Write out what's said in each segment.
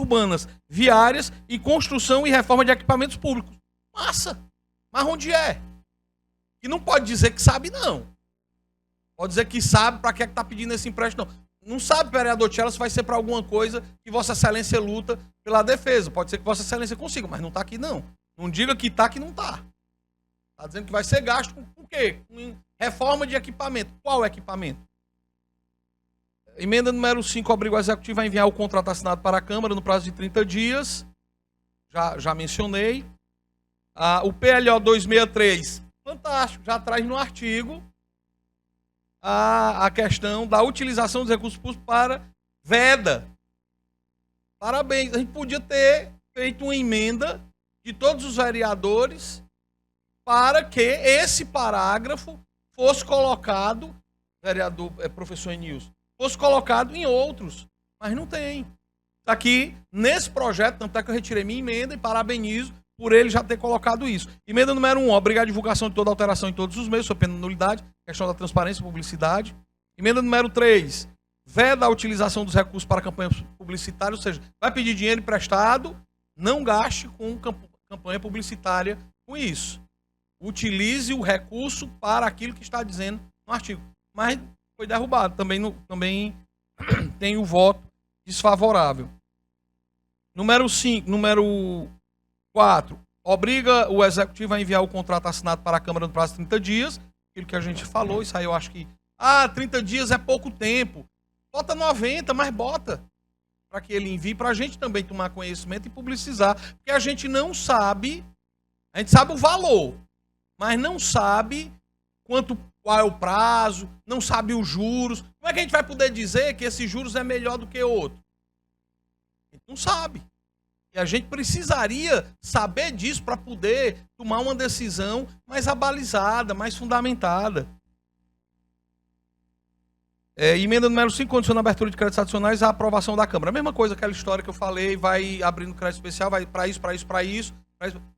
urbanas, viárias e construção e reforma de equipamentos públicos. Massa! Mas onde é? E não pode dizer que sabe, não. Pode dizer que sabe para que é que está pedindo esse empréstimo, não. Não sabe, vereador Tchela, se vai ser para alguma coisa que Vossa Excelência luta pela defesa. Pode ser que Vossa Excelência consiga, mas não está aqui, não. Não diga que está, que não está. Está dizendo que vai ser gasto com o quê? Com reforma de equipamento. Qual equipamento? Emenda número 5, obriga o Executivo a enviar o contrato assinado para a Câmara no prazo de 30 dias. Já mencionei. O PLO 263, fantástico, já traz no artigo a questão da utilização dos recursos públicos para veda. Parabéns, a gente podia ter feito uma emenda de todos os vereadores para que esse parágrafo fosse colocado, vereador, professor Enilson, fosse colocado em outros, mas não tem. Está aqui nesse projeto, tanto é que eu retirei minha emenda e parabenizo por ele já ter colocado isso. Emenda número 1, obrigar a divulgação de toda alteração em todos os meios, sob pena de nulidade, questão da transparência e publicidade. Emenda número 3, veda a utilização dos recursos para campanha publicitária, ou seja, vai pedir dinheiro emprestado, não gaste com campanha publicitária com isso. Utilize o recurso para aquilo que está dizendo no artigo. Mas foi derrubado, também tem o voto desfavorável. Número 4, obriga o Executivo a enviar o contrato assinado para a Câmara no prazo de 30 dias. Aquilo que a gente falou, isso aí eu acho que 30 dias é pouco tempo. Bota 90, mas bota. Para que ele envie, para a gente também tomar conhecimento e publicizar. Porque a gente não sabe, a gente sabe o valor, mas não sabe qual é o prazo, não sabe os juros. Como é que a gente vai poder dizer que esses juros é melhor do que outro? A gente não sabe. E a gente precisaria saber disso para poder tomar uma decisão mais abalizada, mais fundamentada. Emenda número 5, condiciona a abertura de créditos adicionais à aprovação da Câmara. A mesma coisa, aquela história que eu falei, vai abrindo crédito especial, vai para isso.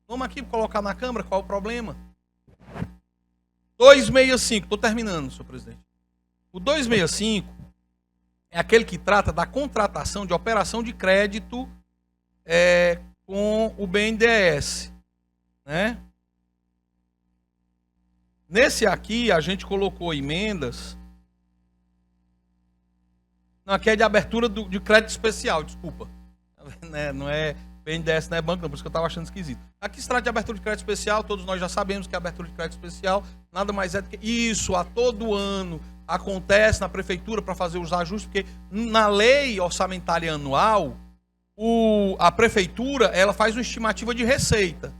Vamos aqui colocar na Câmara, qual é o problema? 265, estou terminando, senhor presidente. O 265 é aquele que trata da contratação de operação de crédito com o BNDES, né? Nesse aqui a gente colocou emendas. Não, aqui é de abertura de crédito especial, desculpa. Não é BNDES, não é banco, não, por isso que eu estava achando esquisito. Aqui se trata de abertura de crédito especial, todos nós já sabemos que a abertura de crédito especial nada mais é do que isso, a todo ano acontece na prefeitura para fazer os ajustes, porque na lei orçamentária anual, a prefeitura ela faz uma estimativa de receita.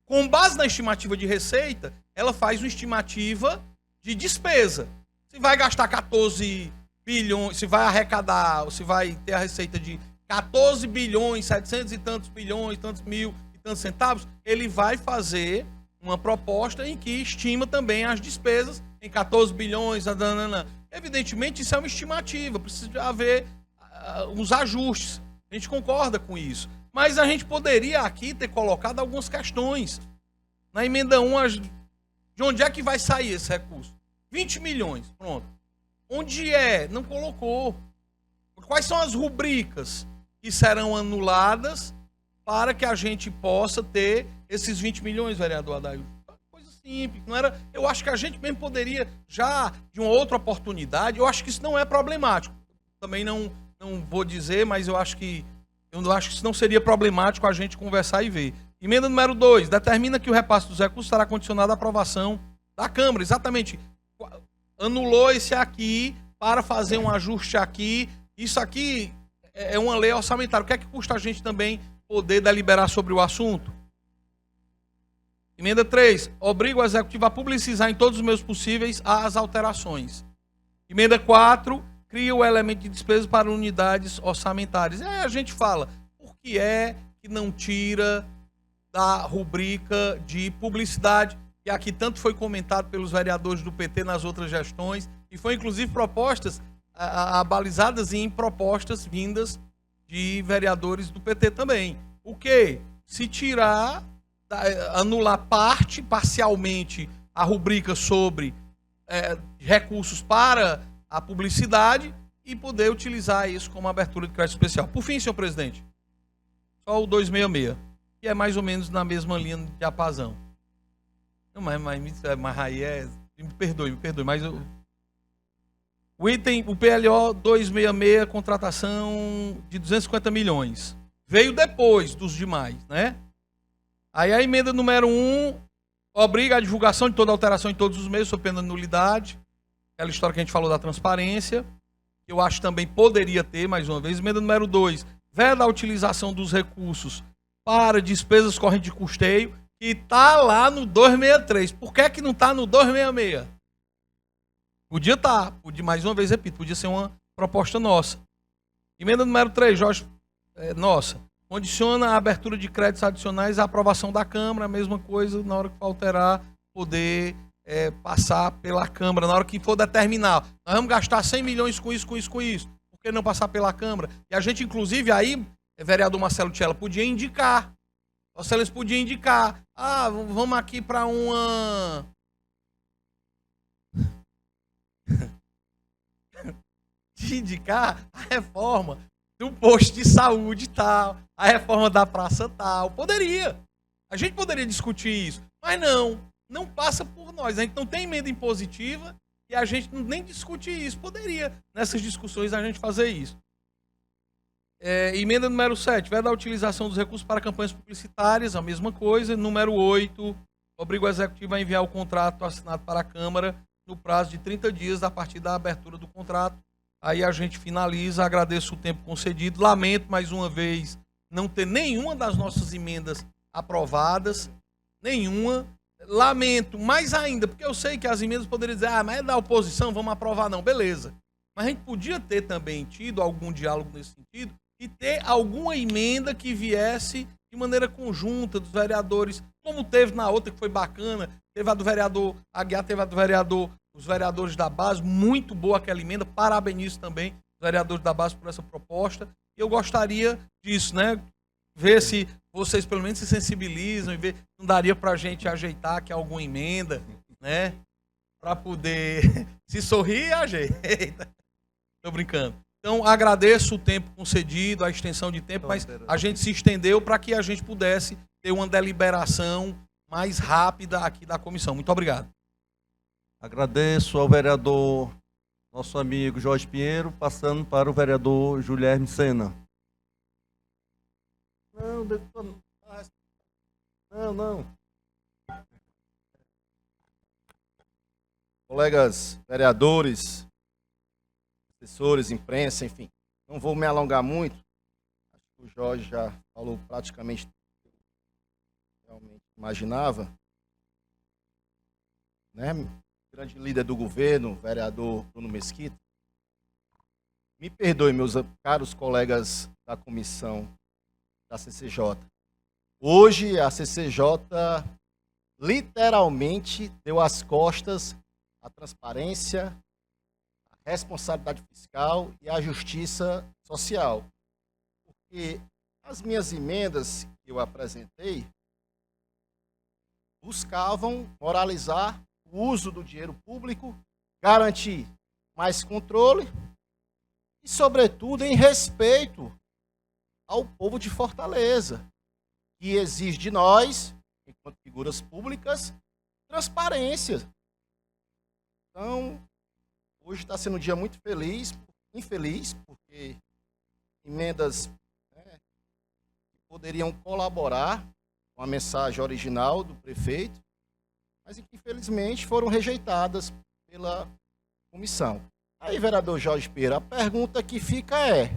Com base na estimativa de receita, ela faz uma estimativa de despesa. Se vai gastar 14 bilhões, se vai arrecadar, se vai ter a receita de 14 bilhões, 700 e tantos bilhões, tantos mil e tantos centavos, ele vai fazer uma proposta em que estima também as despesas em 14 bilhões. Evidentemente, isso é uma estimativa, precisa haver uns ajustes. A gente concorda com isso. Mas a gente poderia aqui ter colocado algumas questões. Na emenda 1, de onde é que vai sair esse recurso? 20 milhões, pronto. Onde é? Não colocou. Quais são as rubricas que serão anuladas para que a gente possa ter esses 20 milhões, vereador Adaildo? Coisa simples. Não era, eu acho que a gente mesmo poderia, já de uma outra oportunidade, eu acho que isso não é problemático. Também não vou dizer, mas eu acho que isso não seria problemático a gente conversar e ver. Emenda número 2, determina que o repasse dos recursos estará condicionado à aprovação da Câmara. Exatamente. Anulou esse aqui para fazer um ajuste aqui. Isso aqui é uma lei orçamentária. O que é que custa a gente também poder deliberar sobre o assunto? Emenda 3, obriga o Executivo a publicizar em todos os meios possíveis as alterações. Emenda 4, cria o elemento de despesa para unidades orçamentárias. Aí a gente fala, por que é que não tira da rubrica de publicidade, que aqui tanto foi comentado pelos vereadores do PT nas outras gestões, e foi inclusive propostas abalizadas em propostas vindas de vereadores do PT também. O que? Se tirar, anular parcialmente a rubrica sobre recursos para a publicidade e poder utilizar isso como abertura de crédito especial. Por fim, senhor presidente, Só o 266, que é mais ou menos na mesma linha de diapasão. Não, mas aí me perdoe, mas o item, o PLO 266, contratação de 250 milhões. Veio depois dos demais, né? Aí a emenda número 1 obriga a divulgação de toda alteração em todos os meios, sob pena de nulidade. Aquela história que a gente falou da transparência, que eu acho que também poderia ter, mais uma vez. Emenda número 2, veda a utilização dos recursos para despesas correntes de custeio, que está lá no 263. Por que que não está no 266? Podia estar, mais uma vez, repito, podia ser uma proposta nossa. Emenda número 3, Jorge, nossa, condiciona a abertura de créditos adicionais à aprovação da Câmara, a mesma coisa, na hora que for alterar, poder passar pela Câmara, na hora que for determinar. Nós vamos gastar 100 milhões com isso. Por que não passar pela Câmara? E a gente, inclusive, aí, vereador Marcelo Tchela, podia indicar. Vossa Excelência podia indicar. Vamos aqui para uma... de indicar a reforma do posto de saúde e tal, a reforma da praça tal. Poderia. A gente poderia discutir isso. Mas não passa por nós. A gente não tem emenda impositiva e a gente nem discute isso. Poderia, nessas discussões, a gente fazer isso. Emenda número 7, veda a utilização dos recursos para campanhas publicitárias, a mesma coisa. Número 8, obriga o Executivo a enviar o contrato assinado para a Câmara no prazo de 30 dias a partir da abertura do contrato. Aí a gente finaliza, agradeço o tempo concedido. Lamento, mais uma vez, não ter nenhuma das nossas emendas aprovadas. Nenhuma. Lamento, mais ainda, porque eu sei que as emendas poderiam dizer, mas é da oposição, vamos aprovar não. Beleza. Mas a gente podia ter também tido algum diálogo nesse sentido e ter alguma emenda que viesse de maneira conjunta dos vereadores, como teve na outra, que foi bacana. Teve a do vereador Aguiar, teve a do vereador, os vereadores da base, muito boa aquela emenda, parabenizo também os vereadores da base por essa proposta. E eu gostaria disso, né? Ver se vocês pelo menos se sensibilizam e ver se não daria pra gente ajeitar aqui alguma emenda, né? Pra poder se sorrir, ajeita. Tô brincando. Então, agradeço o tempo concedido, a extensão de tempo, mas a gente se estendeu para que a gente pudesse ter uma deliberação mais rápida aqui da comissão. Muito obrigado. Agradeço ao vereador, nosso amigo Jorge Pinheiro, passando para o vereador Guilherme Sena. Não. Colegas vereadores, assessores, imprensa, enfim, não vou me alongar muito. Acho que o Jorge já falou praticamente o que eu realmente imaginava. Né? Grande líder do governo, vereador Bruno Mesquita. Me perdoe, meus caros colegas da comissão da CCJ. Hoje a CCJ literalmente deu as costas à transparência, à responsabilidade fiscal e à justiça social. Porque as minhas emendas que eu apresentei buscavam moralizar o uso do dinheiro público, garantir mais controle e, sobretudo, em respeito ao povo de Fortaleza, que exige de nós, enquanto figuras públicas, transparência. Então, hoje está sendo um dia muito infeliz, porque emendas que poderiam colaborar com a mensagem original do prefeito, mas que infelizmente foram rejeitadas pela comissão. Aí, vereador Jorge Pinheiro, a pergunta que fica é: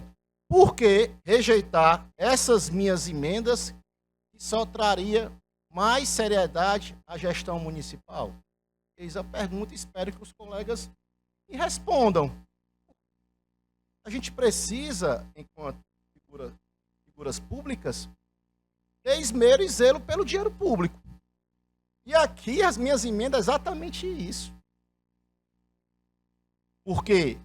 por que rejeitar essas minhas emendas que só traria mais seriedade à gestão municipal? Eis a pergunta e espero que os colegas me respondam. A gente precisa, enquanto figuras públicas, ter esmero e zelo pelo dinheiro público. E aqui as minhas emendas é exatamente isso. Porque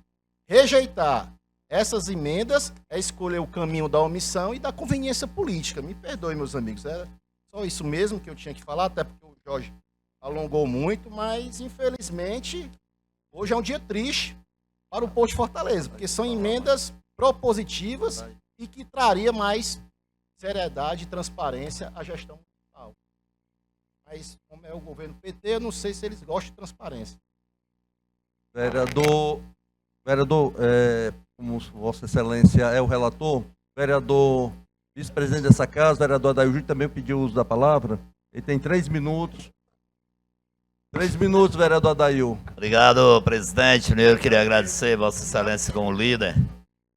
rejeitar essas emendas é escolher o caminho da omissão e da conveniência política. Me perdoe, meus amigos, era só isso mesmo que eu tinha que falar, até porque o Jorge alongou muito, mas infelizmente hoje é um dia triste para o povo de Fortaleza, porque são emendas propositivas e que traria mais seriedade e transparência à gestão municipal. Mas, como é o governo PT, eu não sei se eles gostam de transparência. Vereador, como Vossa Excelência é o relator, vereador vice-presidente dessa casa, vereador Adair Júnior, também pediu o uso da palavra. Ele tem 3 minutos. 3 minutos, vereador Adair. Obrigado, presidente. Eu queria agradecer Vossa Excelência como líder,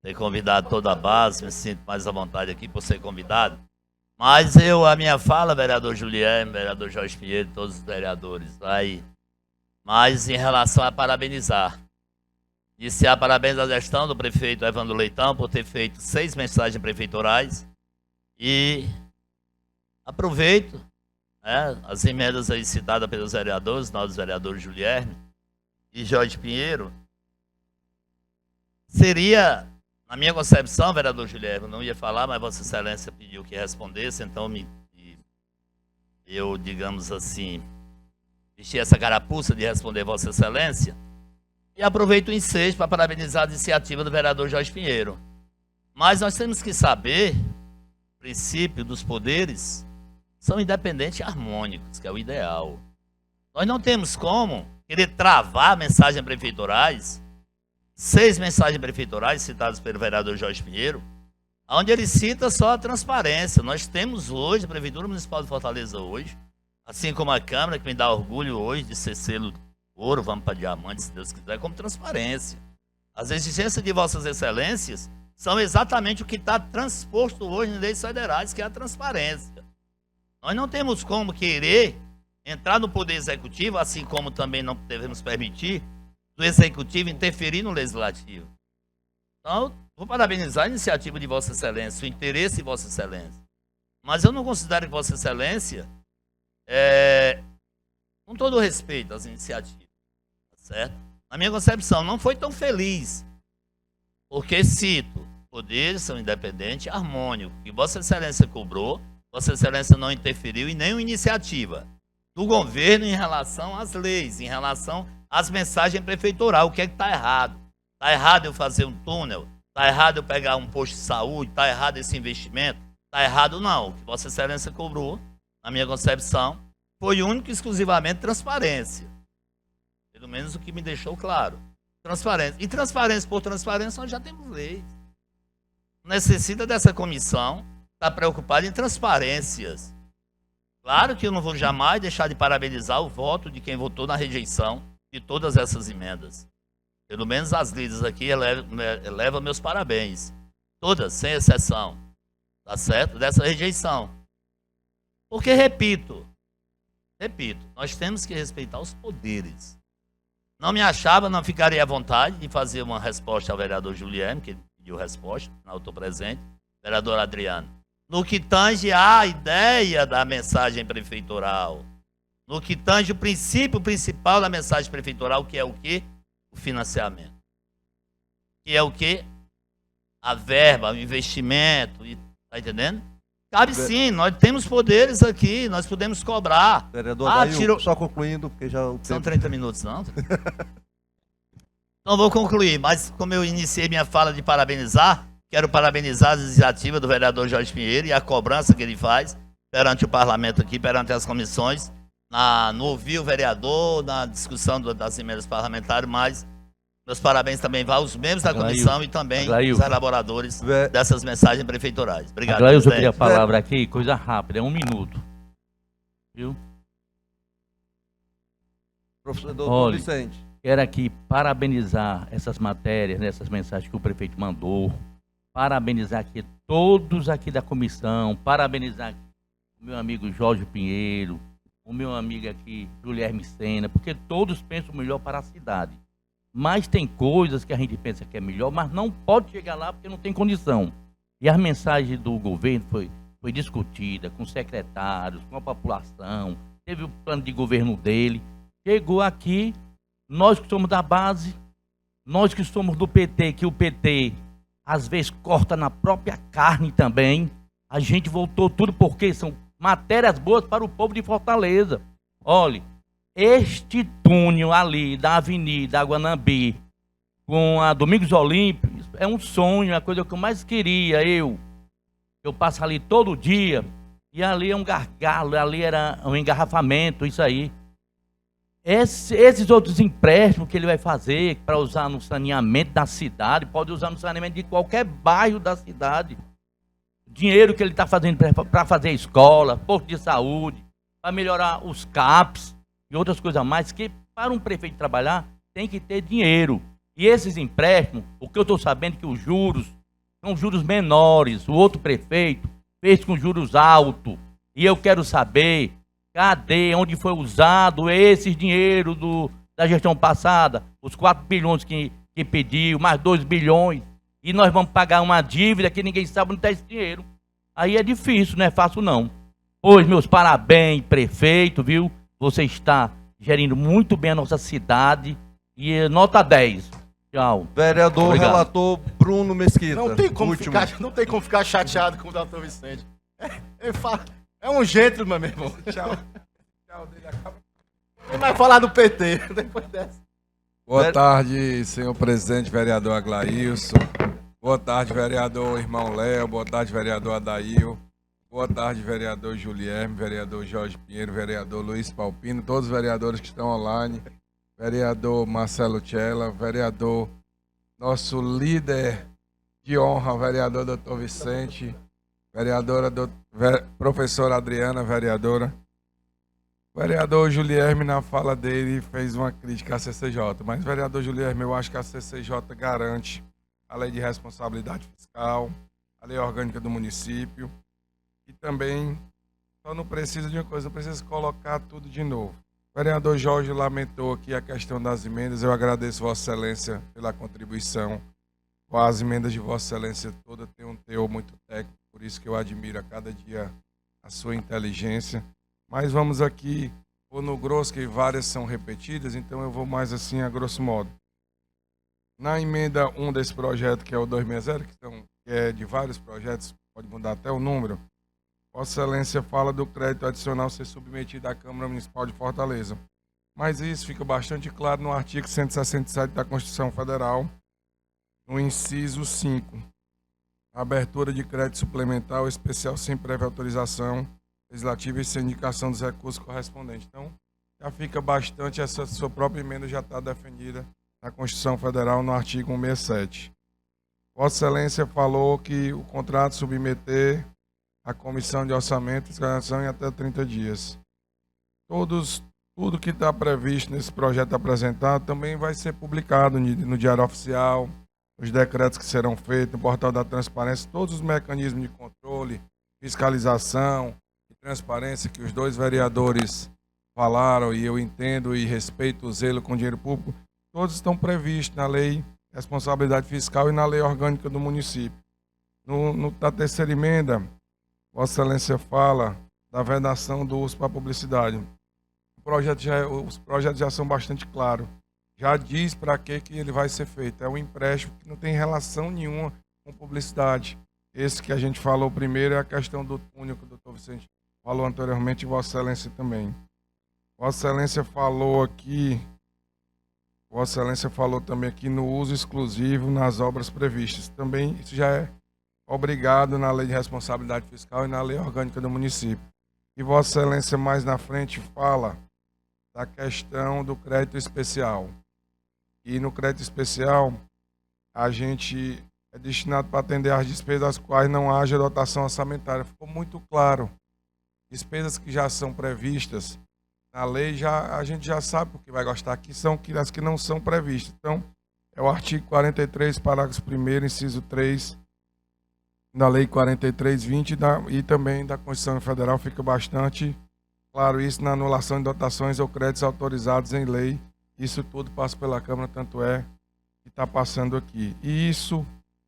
ter convidado toda a base, me sinto mais à vontade aqui por ser convidado. Mas a minha fala, vereador Juliano, vereador Jorge Pinheiro, todos os vereadores, vai mais em relação a parabenizar. Iniciar parabéns à gestão do prefeito Evandro Leitão por ter feito 6 mensagens prefeiturais e aproveito as emendas aí citadas pelos vereadores, nós vereadores Juliano e Jorge Pinheiro. Seria, na minha concepção, vereador Juliano, não ia falar, mas Vossa Excelência pediu que respondesse, então eu, digamos assim, vesti essa carapuça de responder Vossa Excelência. E aproveito o ensejo para parabenizar a iniciativa do vereador Jorge Pinheiro. Mas nós temos que saber, o princípio dos poderes são independentes e harmônicos, que é o ideal. Nós não temos como querer travar mensagens prefeiturais, 6 mensagens prefeiturais citadas pelo vereador Jorge Pinheiro, onde ele cita só a transparência. Nós temos hoje, a Prefeitura Municipal de Fortaleza hoje, assim como a Câmara, que me dá orgulho hoje de ser selo ouro, vamos para diamante, se Deus quiser, como transparência. As exigências de Vossas Excelências são exatamente o que está transposto hoje em leis federais, que é a transparência. Nós não temos como querer entrar no Poder Executivo, assim como também não devemos permitir do Executivo interferir no Legislativo. Então, vou parabenizar a iniciativa de Vossa Excelência, o interesse de Vossa Excelência. Mas eu não considero que Vossa Excelência, com todo o respeito às iniciativas, certo? Na minha concepção, não foi tão feliz, porque, cito, poderes são independentes e harmônicos, que Vossa Excelência cobrou, Vossa Excelência não interferiu em nenhuma iniciativa do governo em relação às leis, em relação às mensagens prefeiturais. O que é que está errado? Está errado eu fazer um túnel? Está errado eu pegar um posto de saúde? Está errado esse investimento? Está errado não. O que Vossa Excelência cobrou, na minha concepção, foi único e exclusivamente transparência. Pelo menos o que me deixou claro. Transparência. E transparência por transparência, nós já temos leis. Necessita dessa comissão estar preocupada em transparências. Claro que eu não vou jamais deixar de parabenizar o voto de quem votou na rejeição de todas essas emendas. Pelo menos as líderes aqui elevam meus parabéns. Todas, sem exceção. Tá certo? Dessa rejeição. Porque, repito, nós temos que respeitar os poderes. Não me achava, não ficaria à vontade de fazer uma resposta ao vereador Juliano, que pediu resposta, não estou presente, vereador Adriano. No que tange a ideia da mensagem prefeitural, no que tange o princípio principal da mensagem prefeitural, que é o quê? O financiamento. Que é o quê? A verba, o investimento, está entendendo? Cabe sim, nós temos poderes aqui, nós podemos cobrar. Vereador Adair, só concluindo, porque já o São tempo... 30 minutos, não? Então vou concluir, mas como eu iniciei minha fala de parabenizar, quero parabenizar a iniciativa do vereador Jorge Pinheiro e a cobrança que ele faz perante o parlamento aqui, perante as comissões, no ouvir o vereador, na discussão das emendas parlamentares, mas meus parabéns também vão aos membros da comissão e também os elaboradores dessas mensagens prefeiturais. Obrigado, presidente. Eu queria a palavra aqui, coisa rápida, 1 minuto. Viu? Professor Doutor Vicente. Quero aqui parabenizar essas matérias, essas mensagens que o prefeito mandou, parabenizar aqui todos aqui da comissão, parabenizar o meu amigo Jorge Pinheiro, o meu amigo aqui, Guilherme Sena, porque todos pensam o melhor para a cidade. Mas tem coisas que a gente pensa que é melhor, mas não pode chegar lá porque não tem condição. E a mensagem do governo foi discutida com secretários, com a população, teve o plano de governo dele. Chegou aqui, nós que somos da base, nós que somos do PT, que o PT às vezes corta na própria carne também, a gente voltou tudo porque são matérias boas para o povo de Fortaleza. Olha, este túnel ali da Avenida Aguanambi com a Domingos Olímpicos é um sonho, é a coisa que eu mais queria, eu Eu passo ali todo dia e ali é um gargalo, ali era um engarrafamento, isso aí. Esses outros empréstimos que ele vai fazer para usar no saneamento da cidade, pode usar no saneamento de qualquer bairro da cidade. Dinheiro que ele está fazendo para fazer escola, posto de saúde, para melhorar os CAPs e outras coisas mais, que para um prefeito trabalhar tem que ter dinheiro. E esses empréstimos, o que eu estou sabendo é que os juros são juros menores. O outro prefeito fez com juros altos. E eu quero saber, cadê, onde foi usado esse dinheiro da gestão passada? Os 4 bilhões que pediu, mais 2 bilhões. E nós vamos pagar uma dívida que ninguém sabe onde está esse dinheiro. Aí é difícil, não é fácil não. Pois, meus parabéns, prefeito, viu? Você está gerindo muito bem a nossa cidade. E nota 10. Tchau. Vereador Obrigado. relator Bruno Mesquita. Não tem como ficar chateado com o doutor Vicente. É um gentleman, meu irmão. Tchau. Quem vai falar do PT depois dessa? Boa tarde, senhor presidente, vereador Aglailson. Boa tarde, vereador irmão Léo. Boa tarde, vereador Adail. Boa tarde, vereador Julierme, vereador Jorge Pinheiro, vereador Luiz Palpino, todos os vereadores que estão online. Vereador Marcelo Tchela, vereador, nosso líder de honra, vereador Dr. Vicente, vereadora professora Adriana, vereadora. Vereador Julierme, na fala dele, fez uma crítica à CCJ, mas, vereador Julierme, eu acho que a CCJ garante a lei de responsabilidade fiscal, a lei orgânica do município, e também só não precisa de uma coisa, não precisa colocar tudo de novo. O vereador Jorge lamentou aqui a questão das emendas. Eu agradeço Vossa Excelência pela contribuição. As emendas de Vossa Excelência toda têm um teor muito técnico, por isso que eu admiro a cada dia a sua inteligência. Mas vamos aqui, vou no grosso, que várias são repetidas, então eu vou mais assim a grosso modo. Na emenda 1 desse projeto, que é o 260, que é de vários projetos, pode mudar até o número, Vossa Excelência fala do crédito adicional ser submetido à Câmara Municipal de Fortaleza. Mas isso fica bastante claro no artigo 167 da Constituição Federal, no inciso 5. Abertura de crédito suplementar ou especial sem prévia autorização legislativa e sem indicação dos recursos correspondentes. Então, já fica bastante, essa sua própria emenda já está defendida na Constituição Federal no artigo 167. Vossa Excelência falou que o contrato submeter a Comissão de Orçamento e Fiscalização em até 30 dias. Tudo que está previsto nesse projeto apresentado também vai ser publicado no Diário Oficial, os decretos que serão feitos, no portal da transparência, todos os mecanismos de controle, fiscalização e transparência que os dois vereadores falaram, e eu entendo e respeito o zelo com o dinheiro público, todos estão previstos na Lei de Responsabilidade Fiscal e na Lei Orgânica do Município. Na terceira emenda, Vossa Excelência fala da vedação do uso para publicidade. Os projetos já são bastante claros. Já diz para que ele vai ser feito. É um empréstimo que não tem relação nenhuma com publicidade. Esse que a gente falou primeiro é a questão do túnel que o doutor Vicente falou anteriormente e Vossa Excelência também. Vossa Excelência falou também aqui no uso exclusivo nas obras previstas. Também isso já é obrigado na Lei de Responsabilidade Fiscal e na Lei Orgânica do Município. E Vossa Excelência mais na frente fala da questão do crédito especial. E no crédito especial, a gente é destinado para atender às despesas das quais não haja dotação orçamentária. Ficou muito claro. Despesas que já são previstas na lei, a gente já sabe o que vai gastar aqui, são as que não são previstas. Então, é o artigo 43, parágrafo 1º, inciso 3, da Lei 43/20 e também da Constituição Federal, fica bastante claro isso na anulação de dotações ou créditos autorizados em lei. Isso tudo passa pela Câmara, tanto é que está passando aqui. E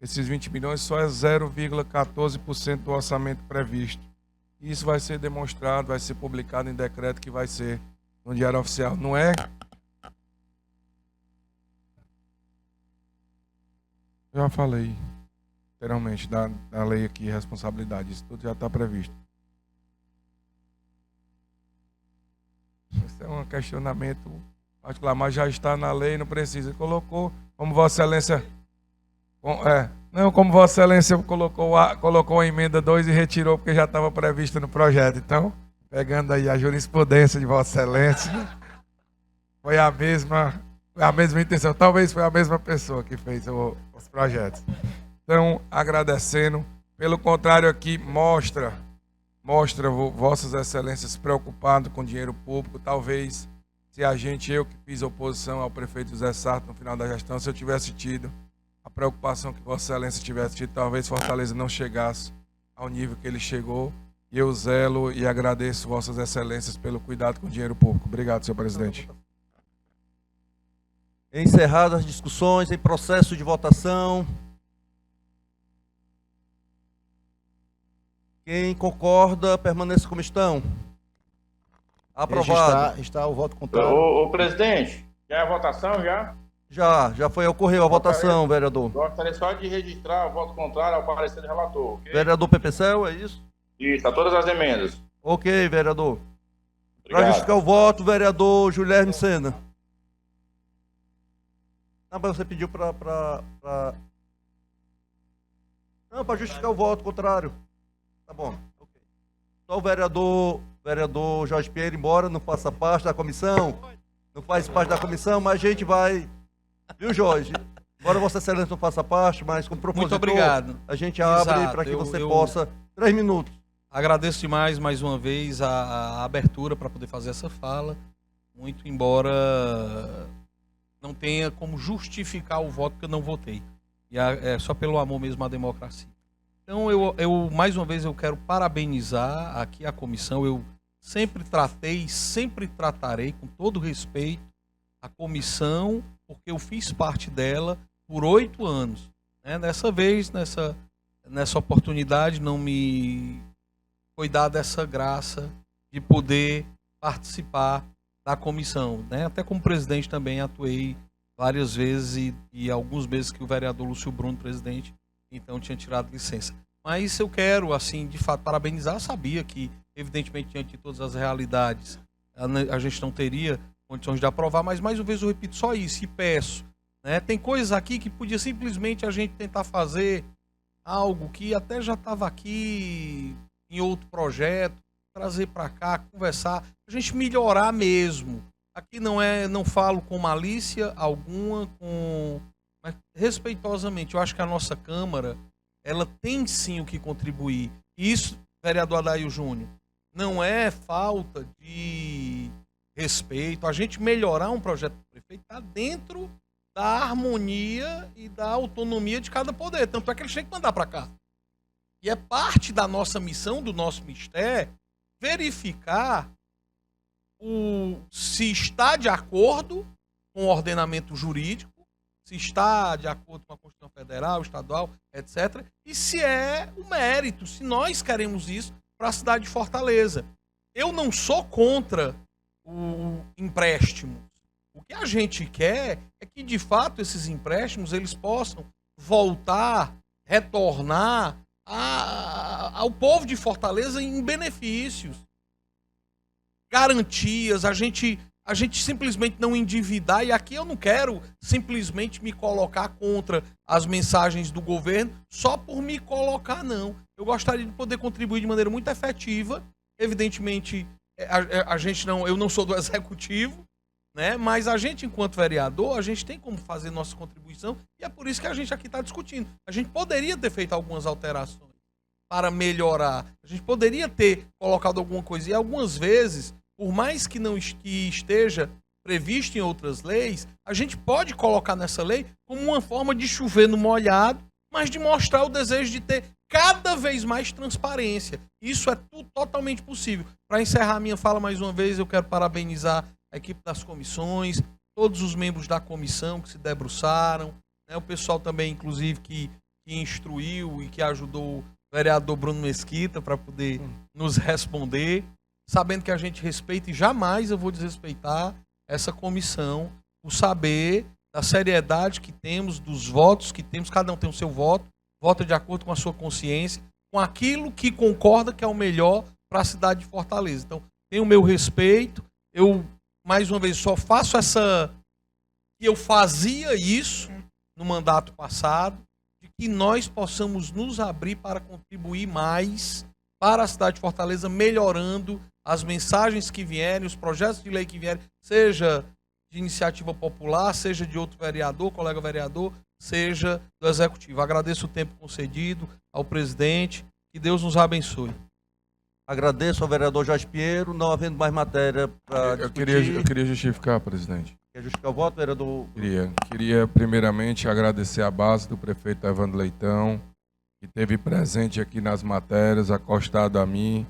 esses 20 milhões só é 0,14% do orçamento previsto. Isso vai ser demonstrado, vai ser publicado em decreto que vai ser no Diário Oficial. Não é? Já falei. Literalmente, da lei aqui, responsabilidade, isso tudo já está previsto. Isso é um questionamento particular, mas já está na lei, não precisa. Colocou, como Vossa Excelência, Não, como Vossa Excelência colocou a emenda 2 e retirou porque já estava prevista no projeto. Então, pegando aí a jurisprudência de Vossa Excelência, foi a mesma intenção. Talvez foi a mesma pessoa que fez os projetos. Então, agradecendo. Pelo contrário, aqui mostra Vossas Excelências preocupados com dinheiro público. Talvez, se eu que fiz oposição ao prefeito José Sarto no final da gestão, se eu tivesse tido a preocupação que Vossa Excelência tivesse tido, talvez Fortaleza não chegasse ao nível que ele chegou. E eu zelo e agradeço Vossas Excelências pelo cuidado com o dinheiro público. Obrigado, senhor presidente. Encerradas as discussões, em processo de votação. Quem concorda, permaneça como estão. Aprovado. Está o voto contrário. Ô, presidente, já é a votação já? Já ocorreu a votação, vereador. Gostaria só de registrar o voto contrário ao parecer do relator. Okay? Vereador Pepecel, é isso? Isso, a todas as emendas. Ok, vereador. Para Obrigado. justificar o voto, vereador Guilherme Sena. Não, mas você pediu para... Não, para justificar o voto contrário. Tá bom. Okay. Só o vereador Jorge Pinheiro, embora não faça parte da comissão, não faz parte da comissão, mas a gente vai... Viu, Jorge? Embora Vossa Excelência não faça parte, mas como propositor, Muito obrigado. a gente abre Exato, para que você eu possa... 3 minutos. Agradeço demais, mais uma vez, a abertura para poder fazer essa fala, muito embora não tenha como justificar o voto que eu não votei. E é só pelo amor mesmo à democracia. Então, mais uma vez, eu quero parabenizar aqui a comissão. Eu sempre tratei, sempre tratarei com todo respeito a comissão, porque eu fiz parte dela por 8 anos. Né? Dessa vez, nessa oportunidade, não me foi dada essa graça de poder participar da comissão. Né? Até como presidente também atuei várias vezes e alguns meses que o vereador Lúcio Bruno, presidente, então tinha tirado licença. Mas eu quero, assim, de fato, parabenizar. Eu sabia que, evidentemente, diante de todas as realidades, a gente não teria condições de aprovar, mas mais uma vez eu repito só isso e peço. Né? Tem coisas aqui que podia simplesmente a gente tentar fazer algo que até já estava aqui em outro projeto, trazer para cá, conversar, a gente melhorar mesmo. Aqui não falo com malícia alguma, mas respeitosamente. Eu acho que a nossa Câmara, ela tem sim o que contribuir. Isso, vereador Adair Júnior, não é falta de respeito. A gente melhorar um projeto do prefeito está dentro da harmonia e da autonomia de cada poder. Tanto é que eles têm que mandar para cá. E é parte da nossa missão, do nosso mistério, verificar se está de acordo com o ordenamento jurídico, se está de acordo com a Constituição Federal, Estadual, etc. E se é o mérito, se nós queremos isso para a cidade de Fortaleza. Eu não sou contra o empréstimo. O que a gente quer é que, de fato, esses empréstimos eles possam voltar, retornar ao povo de Fortaleza em benefícios, garantias, a gente simplesmente não endividar. E aqui eu não quero simplesmente me colocar contra as mensagens do governo só por me colocar, não. Eu gostaria de poder contribuir de maneira muito efetiva. Evidentemente, eu não sou do executivo, né? Mas a gente, enquanto vereador, a gente tem como fazer nossa contribuição e é por isso que a gente aqui está discutindo. A gente poderia ter feito algumas alterações para melhorar. A gente poderia ter colocado alguma coisa. E algumas vezes, por mais que não esteja previsto em outras leis, a gente pode colocar nessa lei como uma forma de chover no molhado, mas de mostrar o desejo de ter cada vez mais transparência. Isso é tudo totalmente possível. Para encerrar minha fala mais uma vez, eu quero parabenizar a equipe das comissões, todos os membros da comissão que se debruçaram, né, o pessoal também, inclusive, que instruiu e que ajudou o vereador Bruno Mesquita para poder nos responder, sabendo que a gente respeita e jamais eu vou desrespeitar essa comissão, o saber da seriedade que temos, dos votos que temos, cada um tem o seu voto, vota de acordo com a sua consciência, com aquilo que concorda que é o melhor para a cidade de Fortaleza. Então, tenho o meu respeito, eu, mais uma vez, só faço eu fazia isso no mandato passado, de que nós possamos nos abrir para contribuir mais para a cidade de Fortaleza, melhorando as mensagens que vierem, os projetos de lei que vierem, seja de iniciativa popular, seja de outro vereador, colega vereador, seja do Executivo. Agradeço o tempo concedido ao presidente, que Deus nos abençoe. Agradeço ao vereador Jorge Pinheiro, não havendo mais matéria para Eu discutir. queria justificar, presidente. Quer justificar o voto, vereador? Queria primeiramente agradecer a base do prefeito Evandro Leitão, que esteve presente aqui nas matérias, acostado a mim,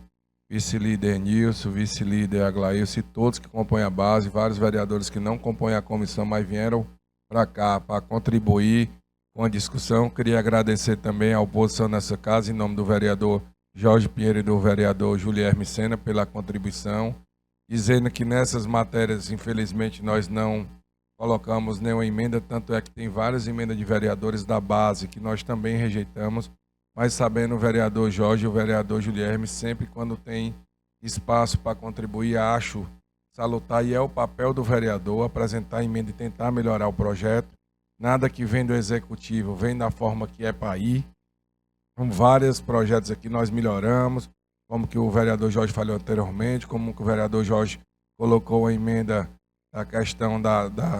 vice-líder Nilson, vice-líder Aglaílson e todos que compõem a base, vários vereadores que não compõem a comissão, mas vieram para cá para contribuir com a discussão. Queria agradecer também a oposição nessa casa, em nome do vereador Jorge Pinheiro e do vereador Julierme Sena, pela contribuição, dizendo que nessas matérias, infelizmente, nós não colocamos nenhuma emenda, tanto é que tem várias emendas de vereadores da base que nós também rejeitamos, mas sabendo o vereador Jorge e o vereador Julierme, sempre quando tem espaço para contribuir, acho salutar, e é o papel do vereador apresentar a emenda e tentar melhorar o projeto. Nada que vem do executivo vem da forma que é para ir. Com vários projetos aqui nós melhoramos, como que o vereador Jorge falou anteriormente, como que o vereador Jorge colocou a emenda da questão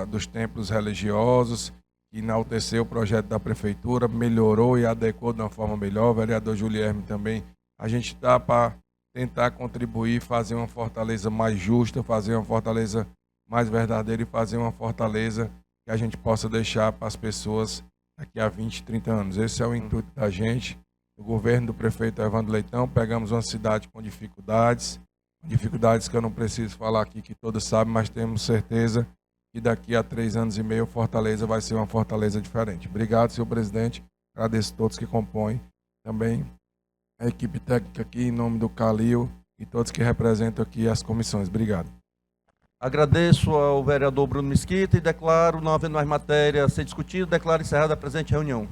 dos templos religiosos, que enalteceu o projeto da prefeitura, melhorou e adequou de uma forma melhor. O vereador Julierme também, a gente está para tentar contribuir, fazer uma Fortaleza mais justa, fazer uma Fortaleza mais verdadeira e fazer uma Fortaleza que a gente possa deixar para as pessoas daqui a 20, 30 anos. Esse é o intuito da gente, do governo do prefeito Evandro Leitão. Pegamos uma cidade com dificuldades que eu não preciso falar aqui, que todos sabem, mas temos certeza que daqui a 3 anos e meio Fortaleza vai ser uma Fortaleza diferente. Obrigado, senhor presidente. Agradeço a todos que compõem. Também a equipe técnica aqui, em nome do Calil e todos que representam aqui as comissões. Obrigado. Agradeço ao vereador Bruno Mesquita e declaro, não havendo mais matéria a ser discutida, declaro encerrada a presente reunião.